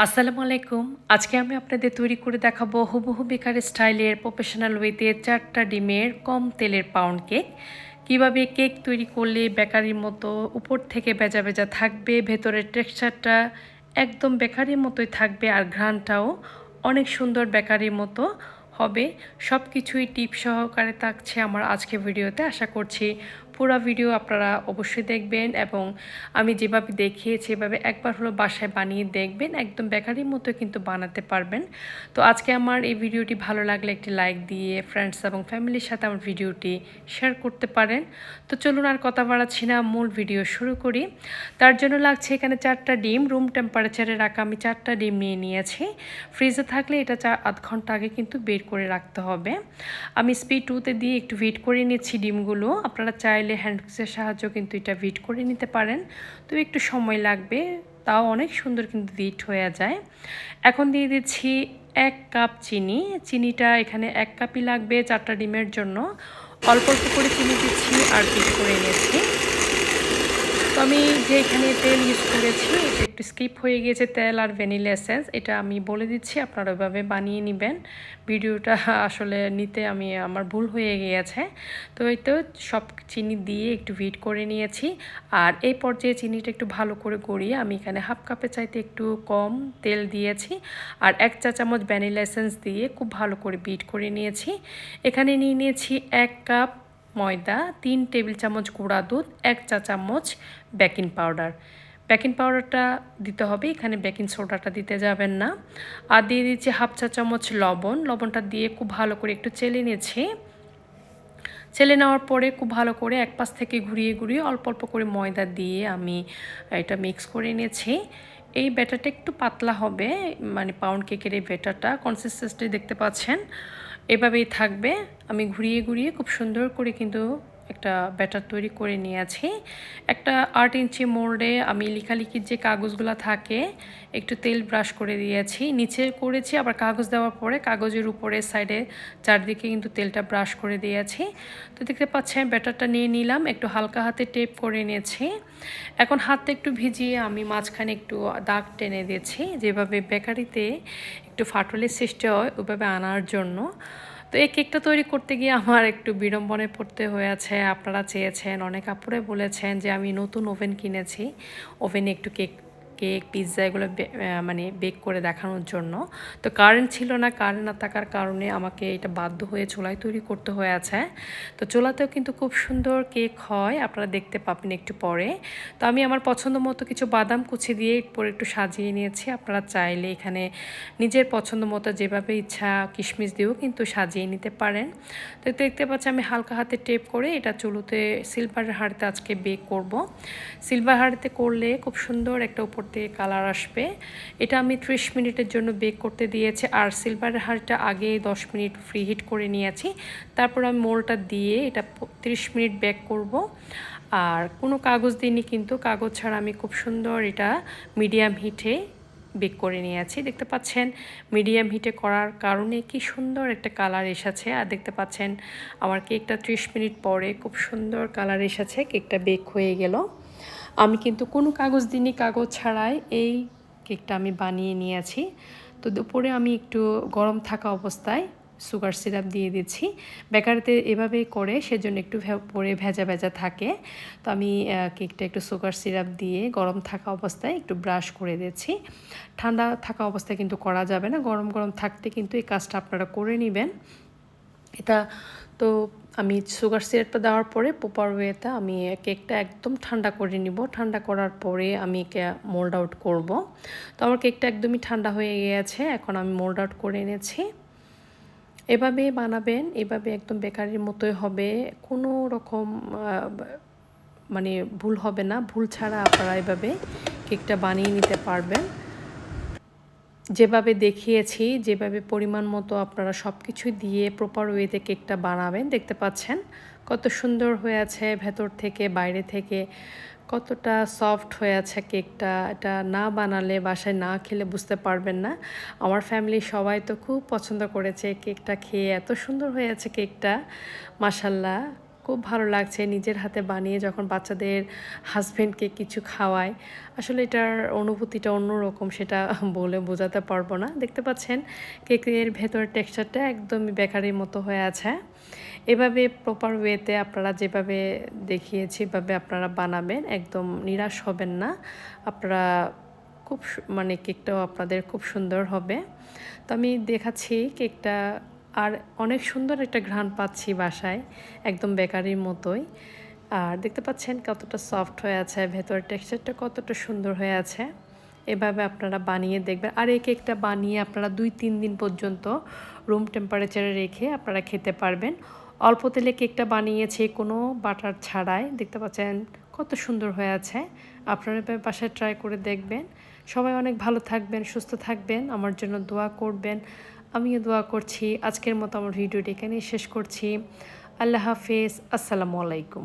আসসালামু আলাইকুম। আজকে আমি আপনাদের তৈরি করে দেখাবো হুবহু বেকারি স্টাইলের প্রফেশনাল ওয়েতে ৪টা ডিমের কম তেলের পাউন্ড কেক। কিভাবে কেক তৈরি করলে বেকারির মতো উপর থেকে ভেজা ভেজা থাকবে, ভেতরের টেক্সচারটা একদম বেকারির মতোই থাকবে আর ঘ্রাণটাও অনেক সুন্দর বেকারির মতো হবে। সব কিছুই টিপ সহকারে থাকছে আমার আজকে ভিডিওতে। আশা করছি পুরো ভিডিও আপনারা অবশ্যই দেখবেন এবং আমি যেভাবে দেখিয়েছি এভাবে একবার হলো বাসায় বানিয়ে দেখবেন, একদম বেকারির মতো কিন্তু বানাতে পারবেন। তো আজকে আমার এই ভিডিওটি ভালো লাগলে একটি লাইক দিয়ে ফ্রেন্ডস এবং ফ্যামিলির সাথে আমার ভিডিওটি শেয়ার করতে পারেন। তো চলুন আর কথা বাড়াচ্ছি না, মূল ভিডিও শুরু করি। তার জন্য লাগছে এখানে 4টা ডিম, রুম টেম্পারেচারে রাখা আমি 4টা ডিম নিয়ে নিয়েছি। ফ্রিজে থাকলে এটা আধ ঘন্টা আগে কিন্তু বের করে রাখতে হবে। আমি স্পিড 2তে দিয়ে একটু হিট করে নিচ্ছি ডিমগুলো। আপনারা চাইলে হ্যান্ড উইক্সের সাহায্যে কিন্তু এটা হিট করে নিতে পারেন। তো একটু সময় লাগবে, তাও অনেক সুন্দর কিন্তু হিট হয়ে যায়। এখন দিয়ে দিচ্ছি 1 কাপ চিনি। চিনিটা এখানে 1 কাপই লাগবে 4টা ডিমের জন্য। অল্প অল্প করে চিনি দিচ্ছি আর হিট করে নিয়েছি। তো আমি যে এখানে তেল ইউজ করেছি এটা একটু স্কিপ হয়ে গিয়েছে, তেল আর ভ্যানিলা এসেন্স, এটা আমি বলে দিচ্ছি, আপনারা ওইভাবে বানিয়ে নেবেন। ভিডিওটা আসলে নিতে আমার ভুল হয়ে গিয়েছে। তো এই তো সব চিনি দিয়ে একটু হিট করে নিয়েছি। আর এই পর্যায়ে চিনিটা একটু ভালো করে গড়িয়ে আমি এখানে হাফ কাপের চাইতে একটু কম তেল দিয়েছি আর 1 চা চামচ ভ্যানিলা এসেন্স দিয়ে খুব ভালো করে বিট করে নিয়েছি। এখানে নিয়ে নিয়েছি 1 কাপ ময়দা, 3 টেবিল চামচ গুঁড়া দুধ, 1 চা চামচ বেকিং পাউডার। বেকিং পাউডারটা দিতে হবে, এখানে বেকিং সোডাটা দিতে যাবেন না। আর দিয়ে দিচ্ছি হাফ চা চামচ লবণ। লবণটা দিয়ে খুব ভালো করে একটু চেলে নিয়েছি। চেলে নেওয়ার পরে খুব ভালো করে এক পাশ থেকে ঘুরিয়ে ঘুরিয়ে অল্প অল্প করে ময়দা দিয়ে আমি এটা মিক্স করে নিয়েছি। এই ব্যাটারটা একটু পাতলা হবে, মানে পাউন্ড কেকের এই ব্যাটারটা কনসিস্টেন্সি দেখতে পাচ্ছেন এভাবেই থাকবে। আমি ঘুরিয়ে ঘুরিয়ে খুব সুন্দর করে কিন্তু একটা ব্যাটার তৈরি করে নিয়েছি। একটা 8 ইঞ্চি মোল্ডে আমি লেখালেখির যে কাগজগুলো থাকে একটু তেল ব্রাশ করে দিয়েছি, নিচে করেছি আবার কাগজ দেওয়ার পরে কাগজের উপরে সাইডে চারদিকে কিন্তু তেলটা ব্রাশ করে দিয়েছি। তো দেখতে পাচ্ছেন ব্যাটারটা নিয়ে নিলাম, একটু হালকা হাতে টেপ করে নিয়েছি। এখন হাতটা একটু ভিজিয়ে আমি মাঝখানে একটু দাগ টেনে দিয়েছি, যেভাবে বেকারিতে একটু ফাটলের সৃষ্টি হয় ওইভাবে আনার জন্য। তো এই কেকটা তৈরি করতে গিয়ে আমার একটু বিড়ম্বনায় পড়তে হয়েছে। আপনারা চেয়েছেন, অনেক আপুরাই বলেছেন যে আমি নতুন ওভেন কিনেছি, ওভেনে একটু কেক পিৎজা এগুলো মানে বেক করে দেখানোর জন্য। তো কারেন্ট ছিল না, কারেন্ট না থাকার কারণে আমাকে এটা বাধ্য হয়ে চুলায় তৈরি করতে হয়েছে। তো চুলাতেও কিন্তু খুব সুন্দর কেক হয়, আপনারা দেখতে পাবেন একটু পরে। তো আমি আমার পছন্দ মতো কিছু বাদাম কুচি দিয়ে পরে একটু সাজিয়ে নিয়েছি। আপনারা চাইলে এখানে নিজের পছন্দ মতো যেভাবে ইচ্ছা কিশমিশ দিয়েও কিন্তু সাজিয়ে নিতে পারেন। তো দেখতে পাচ্ছি আমি হালকা হাতে টেপ করে এটা চুলোতে সিলভারের হাঁড়িতে আজকে বেক করব। সিলভার হাঁড়িতে করলে খুব সুন্দর একটা উপর থেকে কালার আসবে। এটা আমি 30 মিনিটের জন্য বেক করতে দিয়েছি আর সিলভারের হাঁড়িটা আগে 10 মিনিট ফ্রি হিট করে নিয়েছি। তারপর আমি মোলটা দিয়ে এটা 30 মিনিট বেক করব। আর কোনো কাগজ দিইনি, কিন্তু কাগজ ছাড়া আমি খুব সুন্দর এটা মিডিয়াম হিটে বেক করে নিয়েছি। দেখতে পাচ্ছেন মিডিয়াম হিটে করার কারণে কি সুন্দর একটা কালার এসেছে। আর দেখতে পাচ্ছেন আমার কেকটা 30 মিনিট পরে খুব সুন্দর কালার এসেছে, কেকটা বেক হয়ে গেল। আমি কিন্তু কোনো কাগজ দিইনি, কাগজ ছাড়াই এই কেকটা আমি বানিয়ে নিয়েছি। তো দুপুরে আমি একটু গরম থাকা অবস্থায় সুগার সিরাপ দিয়ে দিচ্ছি। বেকারিতে এভাবে করে সেজন্য একটু পরে ভেজা ভেজা থাকে। তো আমি কেকটা একটু সুগার সিরাপ দিয়ে গরম থাকা অবস্থায় একটু ব্রাশ করে দিচ্ছি। ঠান্ডা থাকা অবস্থায় কিন্তু করা যাবে না, গরম গরম থাকতে কিন্তু এই কাজটা আপনারা করে নেবেন। এটা তো আমি সুগার সিরাপটা দেওয়ার পরে প্রপার ওয়েতে আমি কেকটা একদম ঠান্ডা করে নিব। ঠান্ডা করার পরে আমি মোল্ড আউট করব। তো আমার কেকটা একদমই ঠান্ডা হয়ে গিয়েছে, এখন আমি মোল্ড আউট করে এনেছি। এভাবে বানাবেন, এভাবে একদম বেকারির মতোই হবে, কোনো রকম মানে ভুল হবে না। ভুল ছাড়া আপনারা এভাবে কেকটা বানিয়ে নিতে পারবেন। যেভাবে দেখিয়েছি, যেভাবে পরিমাণ মতো আপনারা সব কিছু দিয়ে প্রপার ওয়েতে কেকটা বানাবেন। দেখতে পাচ্ছেন কত সুন্দর হয়েছে, ভেতর থেকে বাইরে থেকে কতটা সফট হয়েছে কেকটা। এটা না বানালে, বাসায় না খেলে বুঝতে পারবেন না। আমার ফ্যামিলির সবাই তো খুব পছন্দ করেছে কেকটা খেয়ে, এত সুন্দর হয়েছে কেকটা, মাশাল্লাহ। খুব ভালো লাগছে নিজের হাতে বানিয়ে যখন বাচ্চাদের হাজব্যান্ডকে কিছু খাওয়ায়। আসলে এটার অনুভূতিটা অন্যরকম, সেটা বলে বোঝাতে পারবো না। দেখতে পাচ্ছেন কেকের ভেতরের টেক্সচারটা একদমই বেকারির মতো হয়ে আছে। এভাবে প্রপার ওয়েতে আপনারা যেভাবে দেখিয়েছি এভাবে আপনারা বানাবেন, একদম নিরাশ হবেন না। আপনারা খুব মানে কেকটাও আপনাদের খুব সুন্দর হবে। তো আমি দেখাচ্ছি কেকটা, আর অনেক সুন্দর একটা ঘ্রাণ পাচ্ছি বাসায়, একদম বেকারির মতোই। আর দেখতে পাচ্ছেন কতটা সফট হয়ে আছে, ভেতরের টেক্সচারটা কতটা সুন্দর হয়ে আছে। এভাবে আপনারা বানিয়ে দেখবেন। আর এই কেকটা বানিয়ে আপনারা 2-3 দিন পর্যন্ত রুম টেম্পারেচারে রেখে আপনারা খেতে পারবেন। অল্প তেলে কেকটা বানিয়েছি, কোনো বাটার ছাড়াই। দেখতে পাচ্ছেন কত সুন্দর হয়ে আছে। আপনারা এভাবে বাসায় ট্রাই করে দেখবেন। সবাই অনেক ভালো থাকবেন, সুস্থ থাকবেন, আমার জন্য দোয়া করবেন। আমিও দোয়া করছি। আজকের মতো আমার ভিডিওটি এখানেই শেষ করছি। আল্লাহ হাফেজ। আসসালামু আলাইকুম।